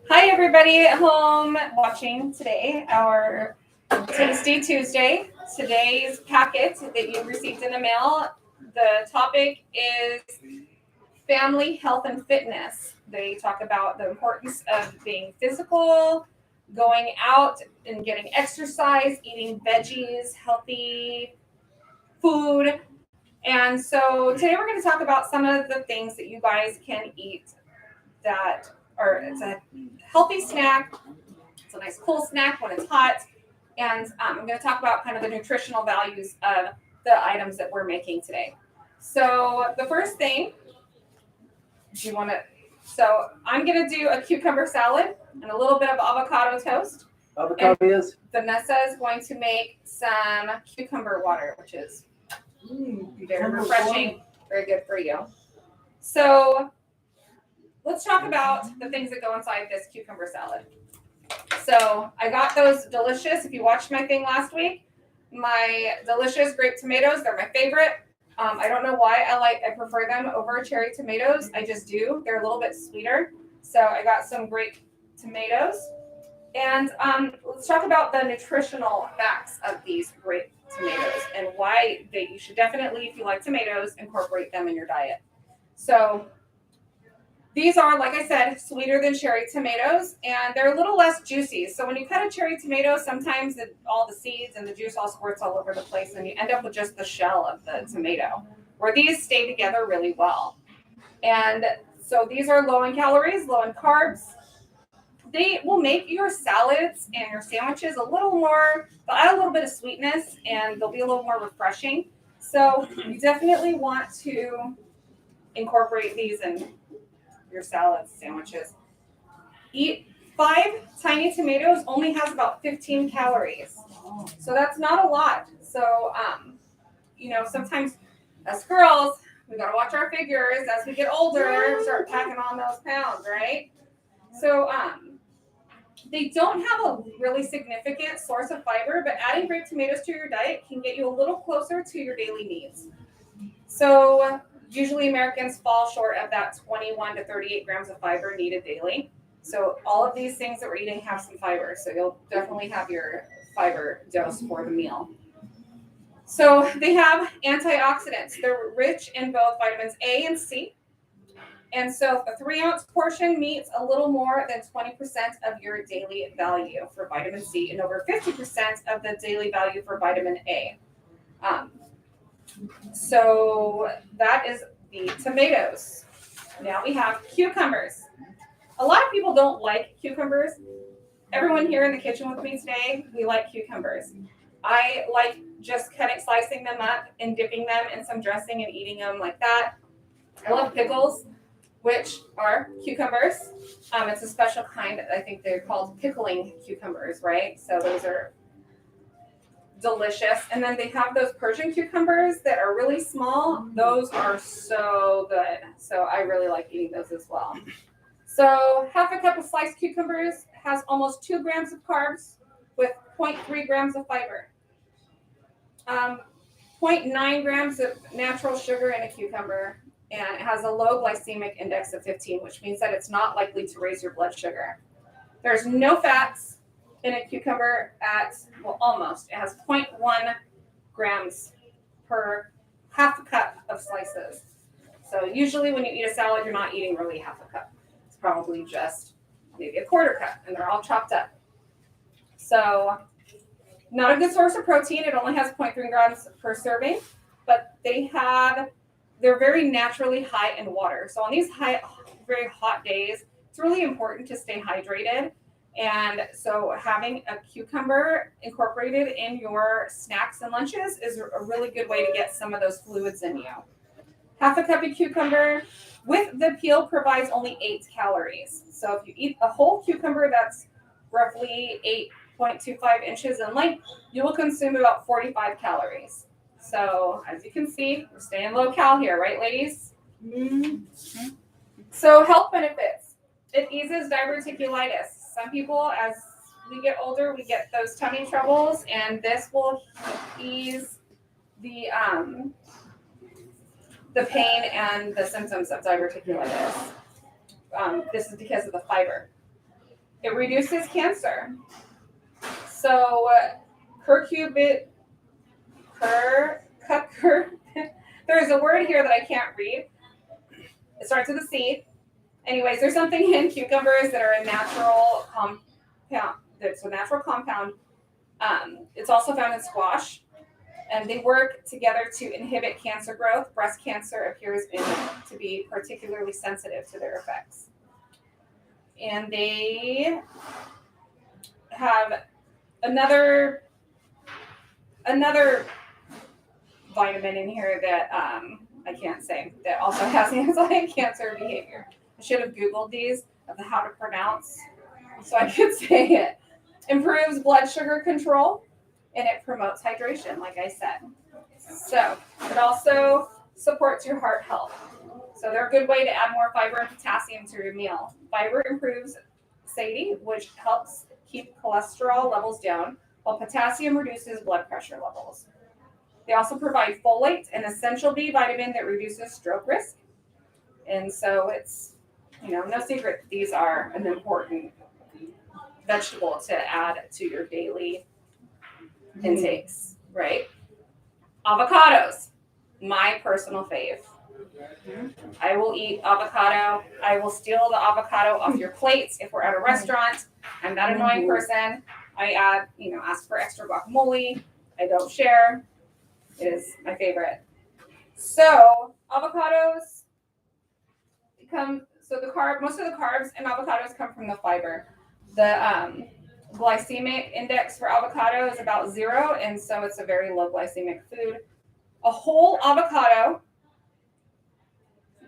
Hi, everybody at home watching today, our Tasty Tuesday. Today's packet that you received in the mail, the topic is family health and fitness. They talk about the importance of being physical, going out and getting exercise, eating veggies, healthy food. And so today we're going to talk about some of the things that you guys can eat that are, it's a healthy snack. It's a nice cool snack when it's hot. And I'm going to talk about kind of the nutritional values of the items that we're making today. So the first thing, so I'm going to do a cucumber salad and a little bit of avocado toast. Avocado is? Vanessa is going to make some cucumber water, which is very refreshing, very good for you. So let's talk about the things that go inside this cucumber salad. So I got those delicious, if you watched my thing last week, my delicious grape tomatoes. They're my favorite. I don't know why I prefer them over cherry tomatoes. I just do. They're a little bit sweeter. So I got some grape tomatoes. And let's talk about the nutritional facts of these grape tomatoes and why you should definitely, if you like tomatoes, incorporate them in your diet. So these are, like I said, sweeter than cherry tomatoes, and they're a little less juicy. So when you cut a cherry tomato, sometimes all the seeds and the juice all squirts all over the place, and you end up with just the shell of the tomato, where these stay together really well. And so these are low in calories, low in carbs. They will make your salads and your sandwiches a little more, they'll add a little bit of sweetness, and they'll be a little more refreshing. So you definitely want to incorporate these in your salads, sandwiches. Eat 5 tiny tomatoes only has about 15 calories. So that's not a lot. So, sometimes as girls, we got to watch our figures as we get older, start packing on those pounds, right? So, they don't have a really significant source of fiber, but adding grape tomatoes to your diet can get you a little closer to your daily needs. So, usually Americans fall short of that 21 to 38 grams of fiber needed daily. So all of these things that we're eating have some fiber. So you'll definitely have your fiber dose for the meal. So they have antioxidants. They're rich in both vitamins A and C. And so a 3-ounce portion meets a little more than 20% of your daily value for vitamin C and over 50% of the daily value for vitamin A. So that is the tomatoes. Now we have cucumbers. A lot of people don't like cucumbers. Everyone here in the kitchen with me today, we like cucumbers. I like just slicing them up and dipping them in some dressing and eating them like that. I love pickles, which are cucumbers. It's a special kind. I think they're called pickling cucumbers, right? So those are delicious. And then they have those Persian cucumbers that are really small. Those are so good. So I really like eating those as well. So half a cup of sliced cucumbers has almost 2 grams of carbs with 0.3 grams of fiber. 0.9 grams of natural sugar in a cucumber, and it has a low glycemic index of 15, which means that it's not likely to raise your blood sugar. There's no fats in a cucumber almost. It has 0.1 grams per half a cup of slices. So usually when you eat a salad, you're not eating really half a cup. It's probably just maybe a quarter cup, and they're all chopped up. So not a good source of protein. It only has 0.3 grams per serving, but they're very naturally high in water. So on these very hot days, it's really important to stay hydrated. And so having a cucumber incorporated in your snacks and lunches is a really good way to get some of those fluids in you. Half a cup of cucumber with the peel provides only 8 calories. So if you eat a whole cucumber that's roughly 8.25 inches in length, you will consume about 45 calories. So as you can see, we're staying low cal here, right, ladies? Mm-hmm. So health benefits. It eases diverticulitis. Some people, as we get older, we get those tummy troubles, and this will ease the the pain and the symptoms of diverticulitis. This is because of the fiber. It reduces cancer. So there's a word here that I can't read. It starts with a C. Anyways, there's something in cucumbers that are a natural compound. It's a natural compound. It's also found in squash. And they work together to inhibit cancer growth. Breast cancer appears to be particularly sensitive to their effects. And they have another vitamin in here that I can't say that also has anti-cancer behavior. I should have Googled these of how to pronounce so I could say it. Improves blood sugar control and it promotes hydration, like I said. So it also supports your heart health. So they're a good way to add more fiber and potassium to your meal. Fiber improves satiety, which helps keep cholesterol levels down, while potassium reduces blood pressure levels. They also provide folate, an essential B vitamin that reduces stroke risk. And so it's, no secret, these are an important vegetable to add to your daily intakes, right? Avocados, my personal fave. I will eat avocado. I will steal the avocado off your plates if we're at a restaurant. I'm that annoying person. I ask for extra guacamole. I don't share. It is my favorite. So avocados most of the carbs in avocados come from the fiber. The glycemic index for avocado is about 0, and so it's a very low glycemic food. A whole avocado.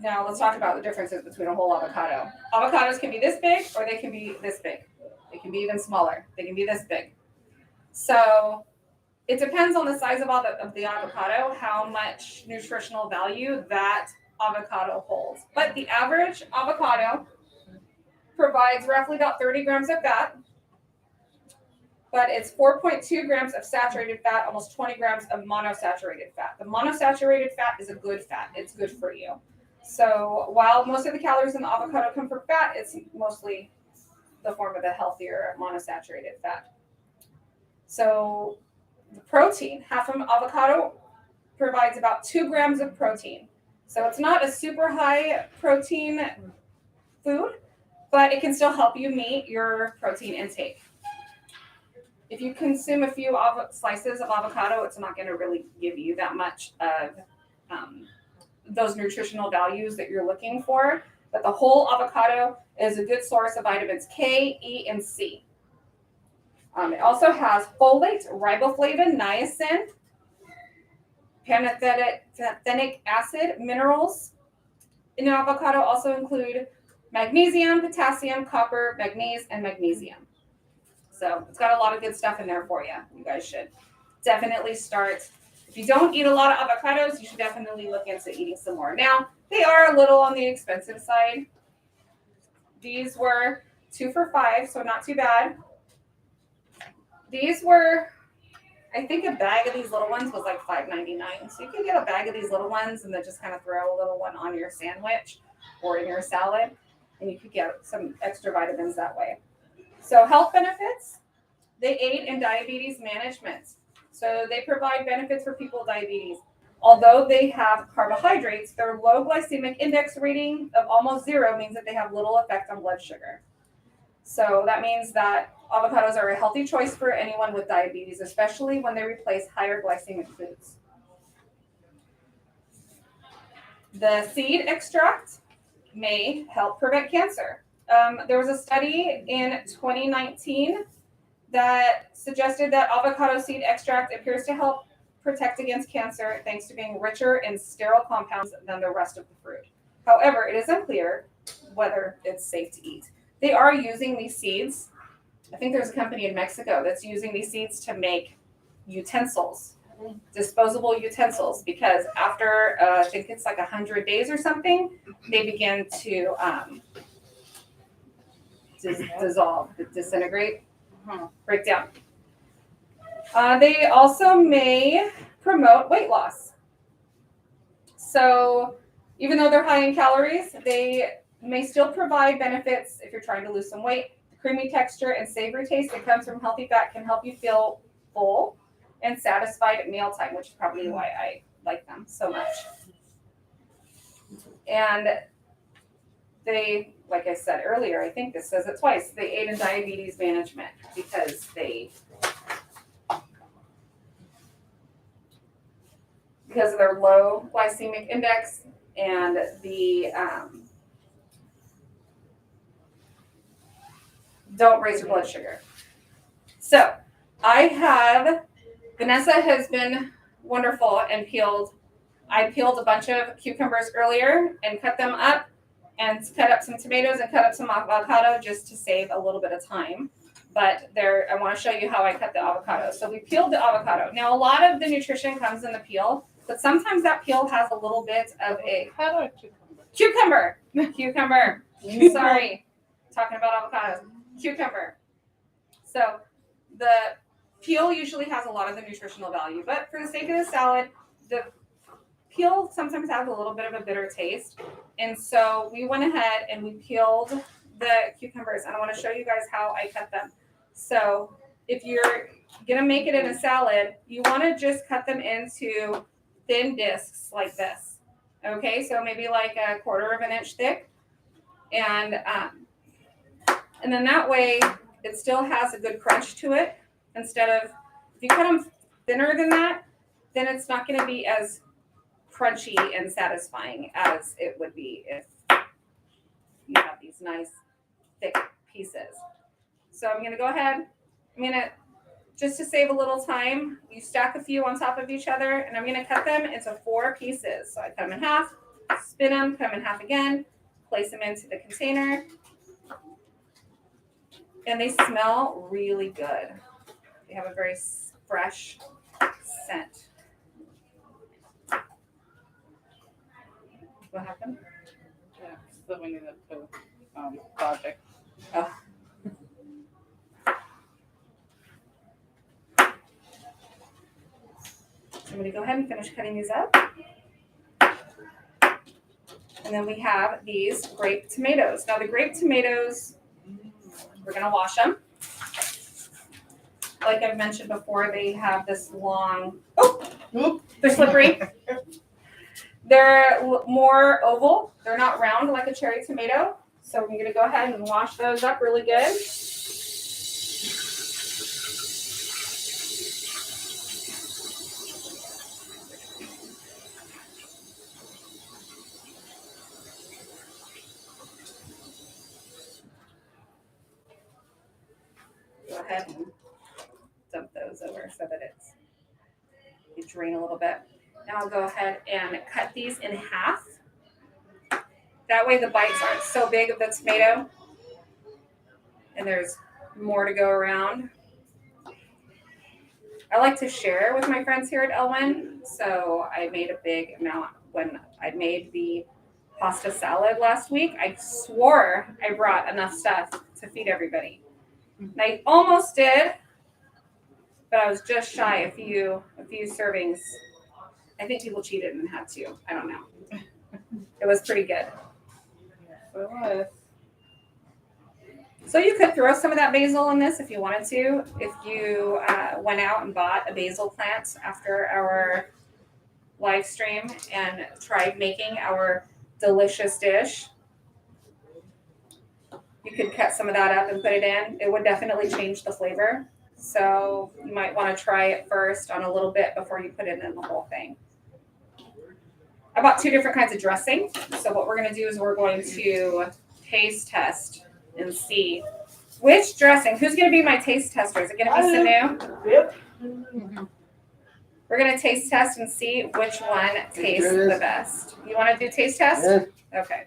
Now let's talk about the differences between a whole avocado. Avocados can be this big or they can be this big. They can be even smaller. They can be this big. So it depends on the size of the avocado, how much nutritional value that avocado holds. But the average avocado provides roughly about 30 grams of fat, but it's 4.2 grams of saturated fat, almost 20 grams of monosaturated fat. The monosaturated fat is a good fat. It's good for you. So while most of the calories in the avocado come from fat, it's mostly the form of the healthier monosaturated fat. So the protein, half of avocado provides about 2 grams of protein. So it's not a super high protein food, but it can still help you meet your protein intake. If you consume a few slices of avocado, it's not going to really give you that much of those nutritional values that you're looking for. But the whole avocado is a good source of vitamins K, E, and C. It also has folate, riboflavin, niacin, pantothenic acid. Minerals in the avocado also include magnesium, potassium, copper, manganese, and magnesium. So it's got a lot of good stuff in there for you. You guys should definitely start. If you don't eat a lot of avocados, you should definitely look into eating some more. Now, they are a little on the expensive side. These were 2 for $5, so not too bad. These were, I think a bag of these little ones was like $5.99. So you can get a bag of these little ones and then just kind of throw a little one on your sandwich or in your salad. And you could get some extra vitamins that way. So health benefits, they aid in diabetes management. So they provide benefits for people with diabetes. Although they have carbohydrates, their low glycemic index rating of almost 0 means that they have little effect on blood sugar. So that means that avocados are a healthy choice for anyone with diabetes, especially when they replace higher glycemic foods. The seed extract may help prevent cancer. There was a study in 2019 that suggested that avocado seed extract appears to help protect against cancer thanks to being richer in sterile compounds than the rest of the fruit. However, it is unclear whether it's safe to eat. They are using these seeds. I think there's a company in Mexico that's using these seeds to make utensils, disposable utensils, because after I think it's like 100 days or something, they begin to dissolve, disintegrate, break down. They also may promote weight loss. So Even though they're high in calories, they may still provide benefits if you're trying to lose some weight. The creamy texture and savory taste that comes from healthy fat can help you feel full and satisfied at mealtime, which is probably why I like them so much. And they, like I said earlier, I think this says it twice, they aid in diabetes management because of their low glycemic index and the don't raise your blood sugar. So Vanessa has been wonderful and I peeled a bunch of cucumbers earlier and cut them up and cut up some tomatoes and cut up some avocado just to save a little bit of time. But I want to show you how I cut the avocado. So we peeled the avocado. Now, a lot of the nutrition comes in the peel, but sometimes that peel has a little bit of a cucumber. Sorry, talking about avocados. Cucumber. So the peel usually has a lot of the nutritional value, but for the sake of the salad, the peel sometimes has a little bit of a bitter taste. And so we went ahead and we peeled the cucumbers, and I want to show you guys how I cut them. So if you're going to make it in a salad, you want to just cut them into thin discs like this. Okay, so maybe like 1/4 of an inch thick. And then that way it still has a good crunch to it. Instead of, if you cut them thinner than that, then it's not going to be as crunchy and satisfying as it would be if you have these nice thick pieces. So I'm going to go ahead. Just to save a little time, you stack a few on top of each other, and I'm going to cut them into 4 pieces. So I cut them in half, spin them, cut them in half again, place them into the container. And they smell really good. They have a very fresh scent. What happened? Yeah, so we need to project. Oh. I'm going to go ahead and finish cutting these up. And then we have these grape tomatoes. Now the grape tomatoes, we're going to wash them. Like I've mentioned before, they have this long, they're slippery. They're more oval. They're not round like a cherry tomato. So I'm going to go ahead and wash those up really good. Go ahead and dump those over so that you drain a little bit. Now I'll go ahead and cut these in half. That way the bites aren't so big of the tomato. And there's more to go around. I like to share with my friends here at Elwyn. So I made a big amount when I made the pasta salad last week. I swore I brought enough stuff to feed everybody. And I almost did, but I was just shy a few servings. I think people cheated and had to. I don't know. It was pretty good. It was. So you could throw some of that basil in this if you wanted to. If you went out and bought a basil plant after our live stream and tried making our delicious dish, you could cut some of that up and put it in. It would definitely change the flavor. So you might want to try it first on a little bit before you put it in the whole thing. I bought 2 different kinds of dressing. So what we're going to do is we're going to taste test and see which dressing. Who's going to be my taste tester? Is it going to be Sanu? Yep. We're going to taste test and see which one tastes the best. You want to do taste test? Yeah. Okay.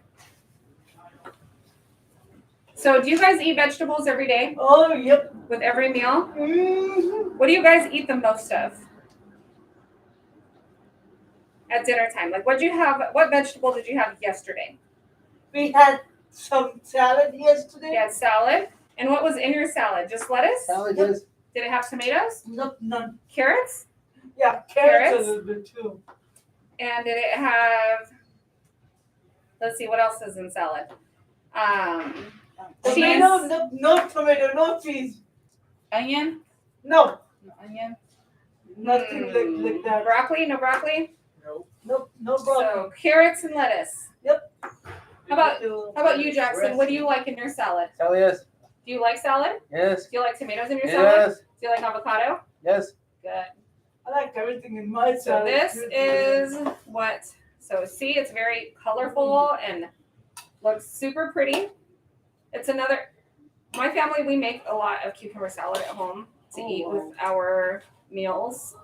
So do you guys eat vegetables every day? Oh, yep. With every meal? Mm-hmm. What do you guys eat the most of? At dinner time. Like what vegetable did you have yesterday? We had some salad yesterday. You had salad. And what was in your salad? Just lettuce? Salad, yes. Did it have tomatoes? Nope, none. Carrots? Yeah, carrots a little bit too. And did it have Let's see what else is in salad. Cheese. Tomato, no tomato, no cheese. Onion? No, No onion. nothing like that. Broccoli? No broccoli? No broccoli. So carrots and lettuce. Yep. How about you, Jackson? What do you like in your salad? Salad, yes. Do you like salad? Yes. Do you like tomatoes in your salad? Yes. Do you like avocado? Yes. Good. I like everything in my So salad. this is what, so see, it's very colorful and looks super pretty. It's another, my family, we make a lot of cucumber salad at home to eat with our meals.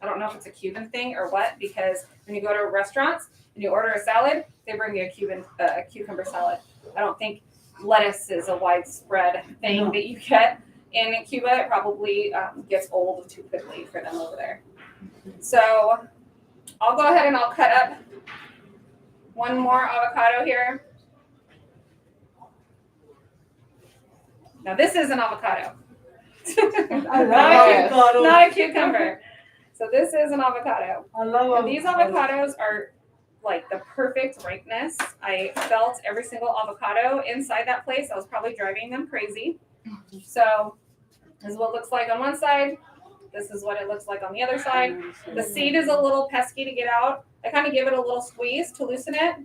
I don't know if it's a Cuban thing or what, because when you go to restaurants and you order a salad, they bring you a cucumber salad. I don't think lettuce is a widespread thing that you get in Cuba. It probably gets old too quickly for them over there. So I'll go ahead and I'll cut up one more avocado here. Now this is an avocado. I love Yes. avocado. Not a cucumber. So this is an avocado. I love And these avocados are like the perfect ripeness. I felt every single avocado inside that place. I was probably driving them crazy. So this is what it looks like on one side. This is what it looks like on the other side. The seed is a little pesky to get out. I kind of give it a little squeeze to loosen it.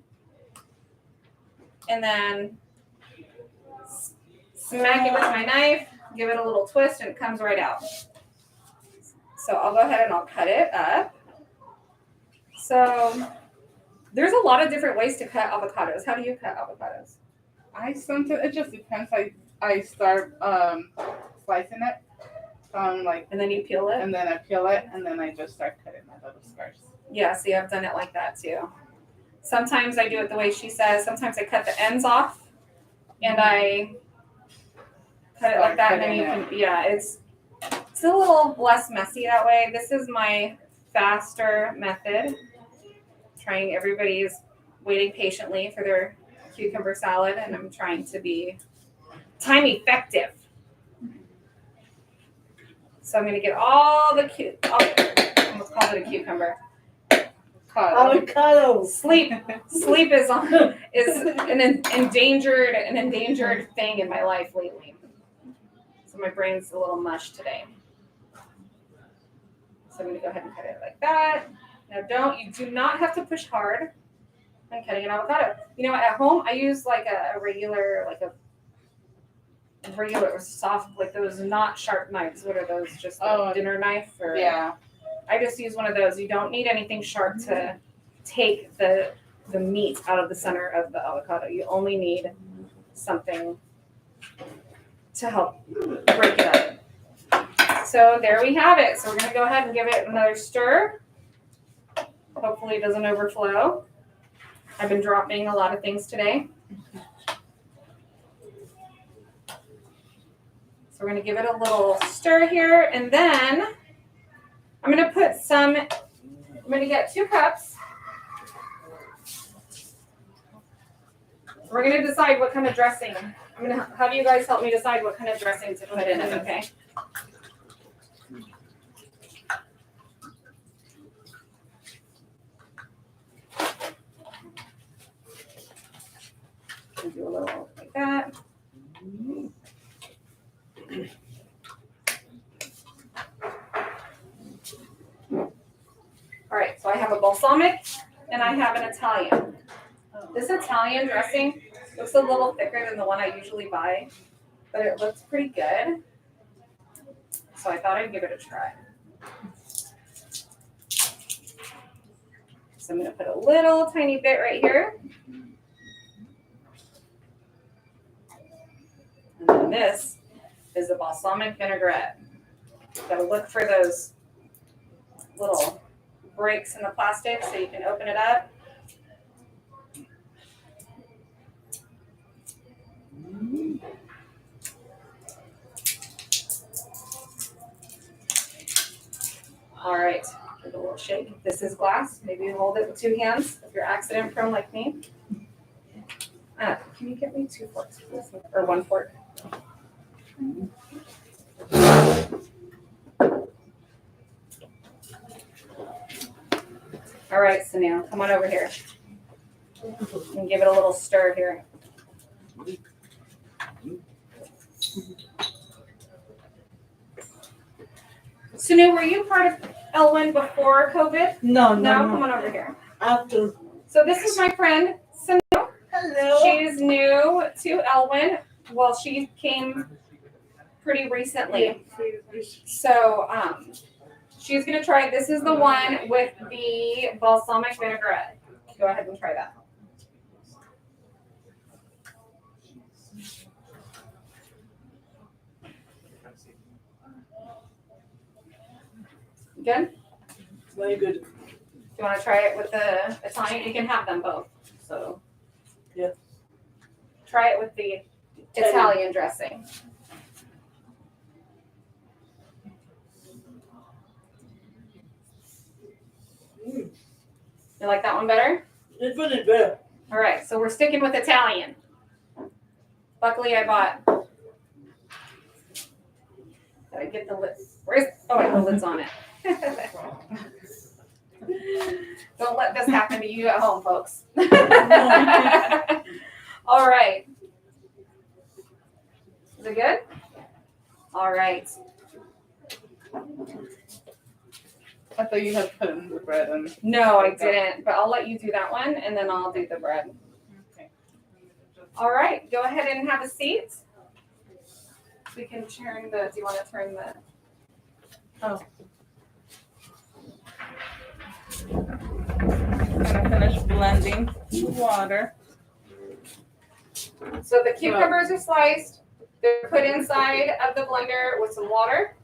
And then smack it with my knife, give it a little twist, and it comes right out. So I'll go ahead and I'll cut it up. So there's a lot of different ways to cut avocados. How do you cut avocados? I sometimes it just depends. I start slicing it, like, And then you peel it? and then I peel it, and then I just start cutting my little squares. Yeah, see, I've done it like that too. Sometimes I do it the way she says. Sometimes I cut the ends off and I cut it like that. And then you can, yeah, it's a little less messy that way. This is my faster method. Trying, everybody's waiting patiently for their cucumber salad, and I'm trying to be time effective. So I'm gonna get all the I almost called it a cucumber. avocado. Sleep is an endangered thing in my life lately. So my brain's a little mush today. So I'm gonna go ahead and cut it like that. Now you do not have to push hard when cutting an avocado. You know, at home I use like a regular soft, like those not sharp knives. What are those? Just a dinner knife? Or Yeah. I just use one of those. You don't need anything sharp to take the meat out of the center of the avocado. You only need something to help break it up. So there we have it. So we're going to go ahead and give it another stir. Hopefully it doesn't overflow. I've been dropping a lot of things today. So we're going to give it a little stir here, and then I'm going to put I'm going to get 2 cups. We're going to decide what kind of dressing. I'm going to have you guys help me decide what kind of dressing to put in it, okay? Do a little like that. All right, so I have a balsamic and I have an Italian. This Italian dressing looks a little thicker than the one I usually buy, but it looks pretty good. So I thought I'd give it a try. So I'm going to put a little tiny bit right here. And then this is the balsamic vinaigrette. Got to look for those little breaks in the plastic so you can open it up. All right, give it a little shake. This is glass. Maybe you hold it with 2 hands if you're accident prone like me. Can you get me 2 forks, please? Or 1 fork? All right, so now come on over here. And give it a little stir here. Sunu, were you part of Elwyn before COVID? No, Come on over here. After. So this is my friend Sunu. Hello. She's new to Elwyn. Well, she came pretty recently. So she's gonna try. This is the one with the balsamic vinaigrette. Go ahead and try that. Good? Very good. Do you want to try it with the Italian? You can have them both. So yeah. Try it with the Italian dressing. You like that one better? It's really better. All right, so we're sticking with Italian. Luckily, I bought. Did I get the lid? The lid's on it. Don't let this happen to you at home, folks. All right. Is it good? All right. I thought you had put in the bread and. No, I didn't, but I'll let you do that one, and then I'll do the bread. Okay. All right, go ahead and have a seat. We can turn the. Do you want to turn the? Oh. I'm gonna finish blending the water. So the cucumbers are sliced. They're put inside of the blender with some water.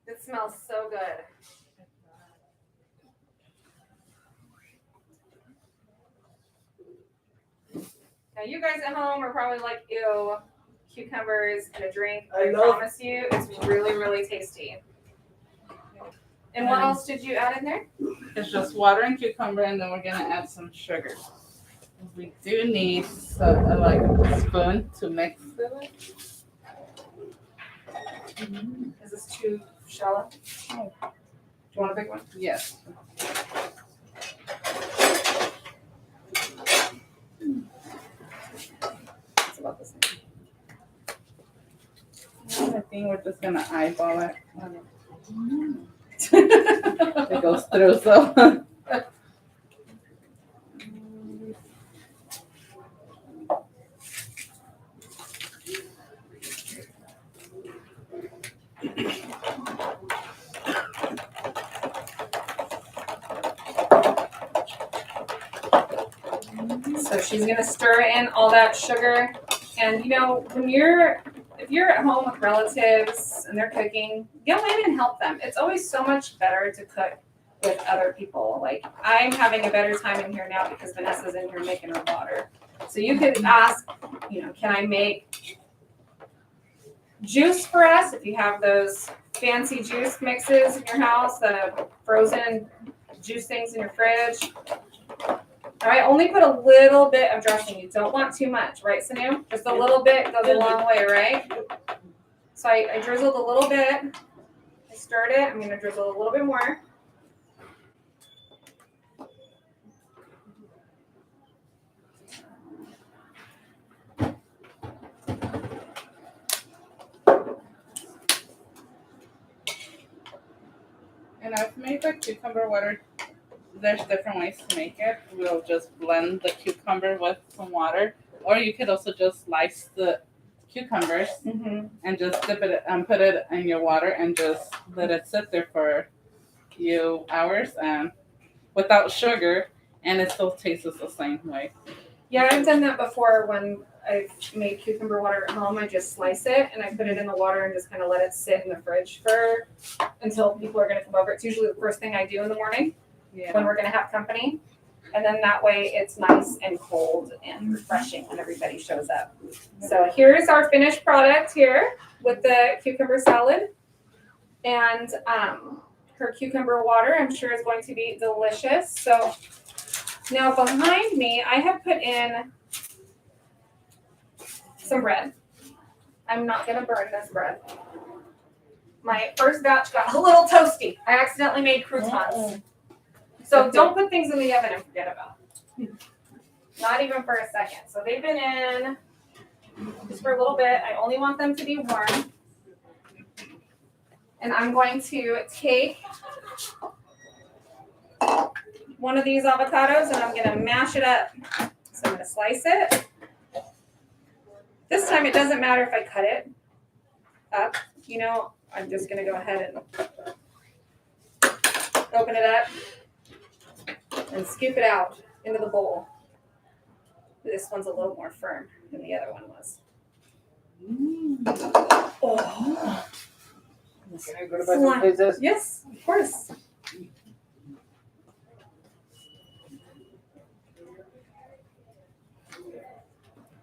It smells so good. Now you guys at home are probably like, ew, cucumbers in a drink. I promise you, it's really, really tasty. And what else did you add in there? It's just water and cucumber, and then we're gonna add some sugar. We do need a spoon to mix it. Is this too shallow? Oh. Do you want a big one? Yes. It's about this I think we're just gonna eyeball it. It goes through, so. So she's gonna stir in all that sugar. And you know, if you're at home with relatives and they're cooking, go in and help them. It's always so much better to cook with other people. Like I'm having a better time in here now because Vanessa's in here making her water. So you could ask, can I make juice for us? If you have those fancy juice mixes in your house, the frozen juice things in your fridge. All right, only put a little bit of dressing. You don't want too much, right, Sanu? Just a little bit goes a long way, right? So I drizzled a little bit. I stirred it. I'm going to drizzle a little bit more. And I've made the cucumber water. There's different ways to make it. We'll just blend the cucumber with some water, or you could also just slice the cucumbers and just dip it and put it in your water and just let it sit there for a few hours and without sugar, and it still tastes the same way. Yeah, I've done that before when I've made cucumber water at home. I just slice it and I put it in the water and just kind of let it sit in the fridge for until people are going to come over. It's usually the first thing I do in the morning when we're going to have company. And then that way it's nice and cold and refreshing when everybody shows up. So here's our finished product here with the cucumber salad. And her cucumber water, I'm sure, is going to be delicious. So now behind me, I have put in some bread. I'm not going to burn this bread. My first batch got a little toasty. I accidentally made croutons. So don't put things in the oven and forget about them. Not even for a second. So they've been in just for a little bit. I only want them to be warm. And I'm going to take one of these avocados and I'm going to mash it up. So I'm going to slice it. This time it doesn't matter if I cut it up. You know, I'm just going to go ahead and open it up and scoop it out into the bowl. This one's a little more firm than the other one was. Oh. Can I go to buy some pizzas? Yes, of course.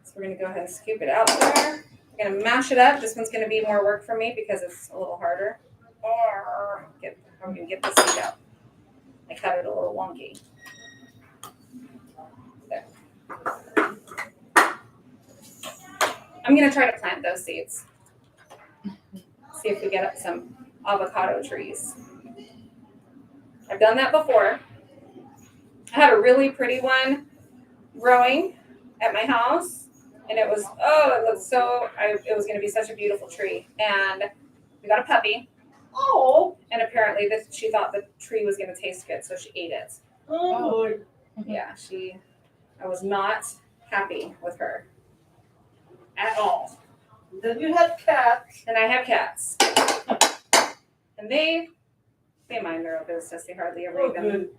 So we're going to go ahead and scoop it out there. We're going to mash it up. This one's going to be more work for me because it's a little harder. I'm going to get the seed out. I cut it a little wonky. There. I'm going to try to plant those seeds. See if we get up some avocado trees. I've done that before. I had a really pretty one growing at my house, and it was, it was going to be such a beautiful tree. And we got a puppy. Oh, and apparently she thought the tree was going to taste good, so she ate it. Oh, yeah, I was not happy with her at all. Then you had cats. And I have cats. And they mind their own business. They hardly ever eat them. Good.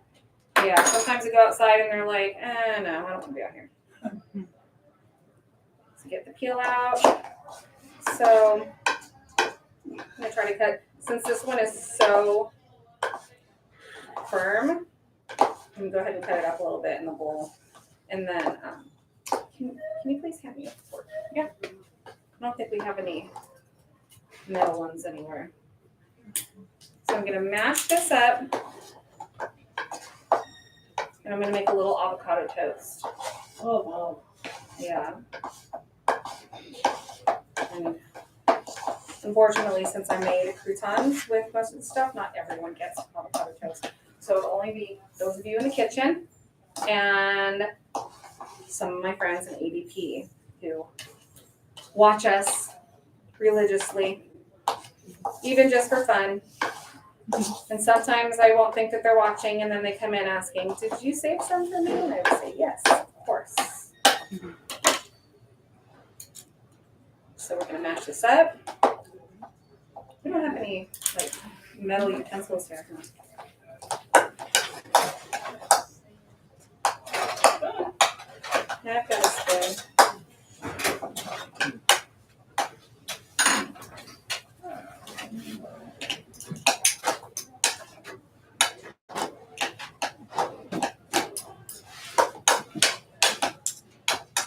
Yeah, sometimes they go outside and they're like, no, I don't want to be out here. So get the peel out. So I'm going to try to cut, since this one is so firm, I'm going to go ahead and cut it up a little bit in the bowl. And then, can you please hand me a fork? Yeah. I don't think we have any metal ones anywhere. So I'm going to mash this up. And I'm going to make a little avocado toast. Oh, wow. Yeah. And unfortunately, since I made croutons with most of the stuff, not everyone gets avocado toast. So it'll only be those of you in the kitchen and some of my friends in ADP who watch us religiously, even just for fun. And sometimes I won't think that they're watching, and then they come in asking, "Did you save some for me?" And I would say, "Yes, of course." So we're gonna mash this up. We don't have any like metal utensils here. I've got a spoon.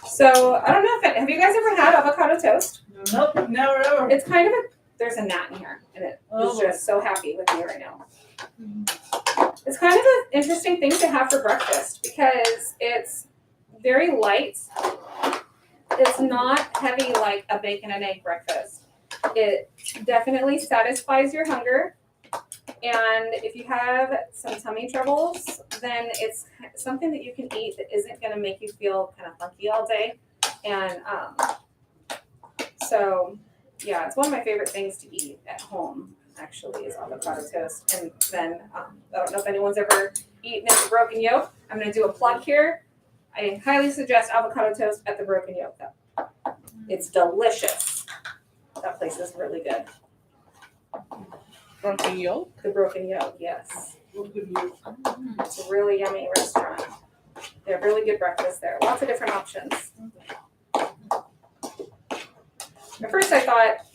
So I don't know have you guys ever had avocado toast? Nope, never ever. It's kind of there's a gnat in here, and it is just so happy with me right now. It's kind of an interesting thing to have for breakfast because it's very light. It's not heavy like a bacon and egg breakfast. It definitely satisfies your hunger. And if you have some tummy troubles, then it's something that you can eat that isn't going to make you feel kind of funky all day. And so, yeah, it's one of my favorite things to eat at home, actually, is avocado toast. And then I don't know if anyone's ever eaten at the Broken Yolk. I'm going to do a plug here. I highly suggest avocado toast at the Broken Yolk, though. It's delicious. That place is really good. Broken Yolk? The Broken Yolk, yes. It's a really yummy restaurant. They have really good breakfast there. Lots of different options. At first I thought,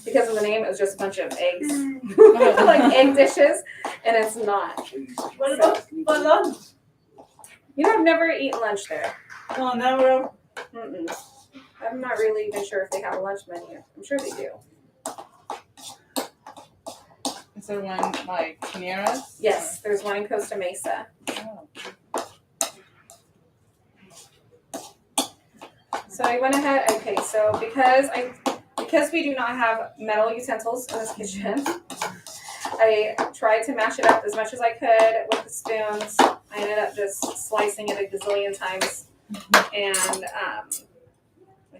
because of the name, it was just a bunch of eggs. Like egg dishes, and it's not. What about for lunch? You know, I've never eaten lunch there. No, never. Mm-mm. I'm not really even sure if they have a lunch menu. I'm sure they do. Is there one like near us? Yes, there's one in Costa Mesa. Oh. So I went ahead. Okay, so because we do not have metal utensils in this kitchen, I tried to mash it up as much as I could with the spoons. I ended up just slicing it a gazillion times, and I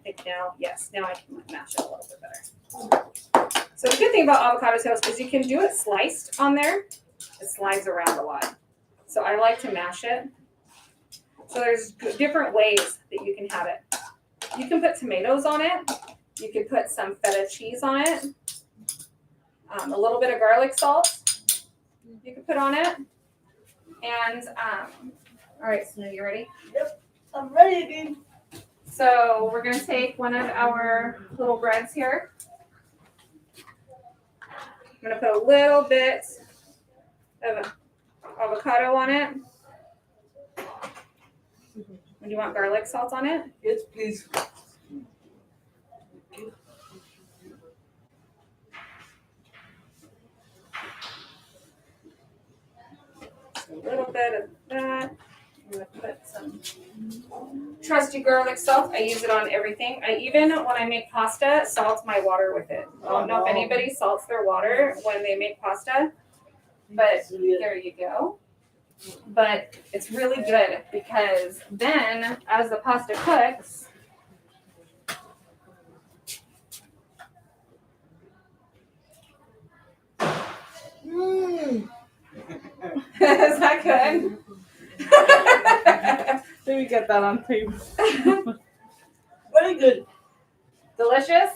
think now I can mash it a little bit better. So the good thing about avocado toast is you can do it sliced on there. It slides around a lot. So I like to mash it. So there's different ways that you can have it. You can put tomatoes on it. You could put some feta cheese on it. A little bit of garlic salt you could put on it. And, all right, so you ready? Yep, I'm ready again. So we're going to take one of our little breads here. I'm going to put a little bit of avocado on it. Do you want garlic salt on it? Yes, please. A little bit of that. I'm going to put some trusty garlic salt. I use it on everything. I even, when I make pasta, salt my water with it. I don't know if anybody salts their water when they make pasta, but there you go. But it's really good because then as the pasta cooks, Mmm. is that good? Let me get that on tape. Very good. Delicious.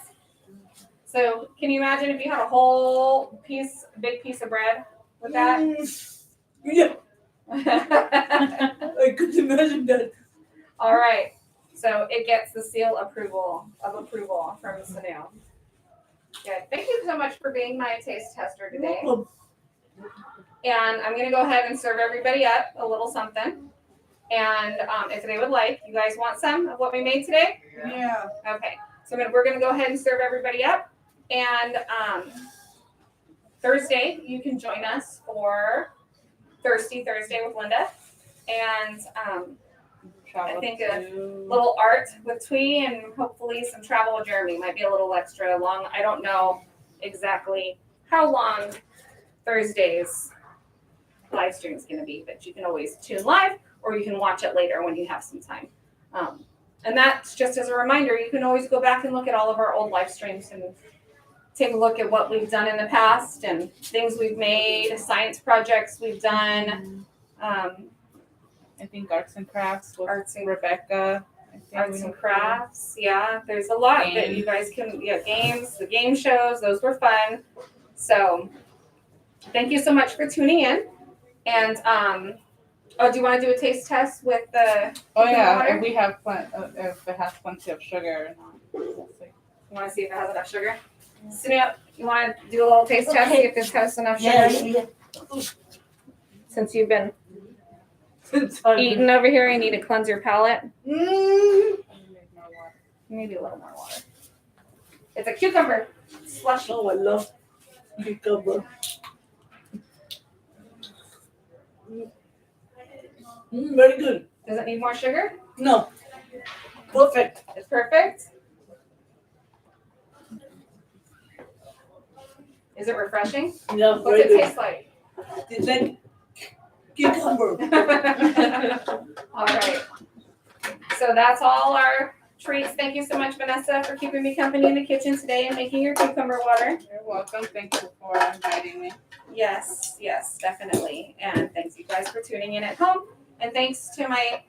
So can you imagine if you had a whole big piece of bread with that? Yeah, I could imagine that. All right. So it gets the seal of approval from Sanu. Good. Thank you so much for being my taste tester today. Welcome. And I'm going to go ahead and serve everybody up a little something. And if they would like, you guys want some of what we made today? Yeah. Okay. So we're going to go ahead and serve everybody up. And Thursday, you can join us for Thirsty Thursday with Linda. And I think a little art with Twee and hopefully some travel with Jeremy might be a little extra long. I don't know exactly how long Thursday's live stream is going to be, but you can always tune live or you can watch it later when you have some time. And that's just as a reminder, you can always go back and look at all of our old live streams and take a look at what we've done in the past and things we've made, science projects we've done. I think arts and crafts with Arts and Rebecca. Arts and crafts, yeah. There's a lot that you guys can, games, the game shows, those were fun. So thank you so much for tuning in. And do you want to do a taste test with the water? If we have if it has plenty of sugar or not. You want to see if it has enough sugar? Sunil, you want to do a little taste test, see if this has enough sugar? Yeah. Since you've been eating over here, you need to cleanse your palate. Maybe a little more water. It's a cucumber slushy. Oh, I love cucumber. Very good. Does it need more sugar? No. Perfect. It's perfect. Is it refreshing? Yeah, What's very it good. taste like? It's like cucumber. All right. So that's all our treats. Thank you so much, Vanessa, for keeping me company in the kitchen today and making your cucumber water. You're welcome. Thank you for inviting me. Yes, definitely. And thanks you guys for tuning in at home. And thanks to my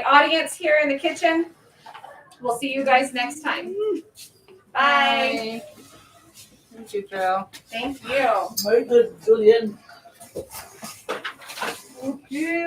audience here in the kitchen. We'll see you guys next time. Bye. Thank you, Jill. Thank you. Very good, Jillian. Okay.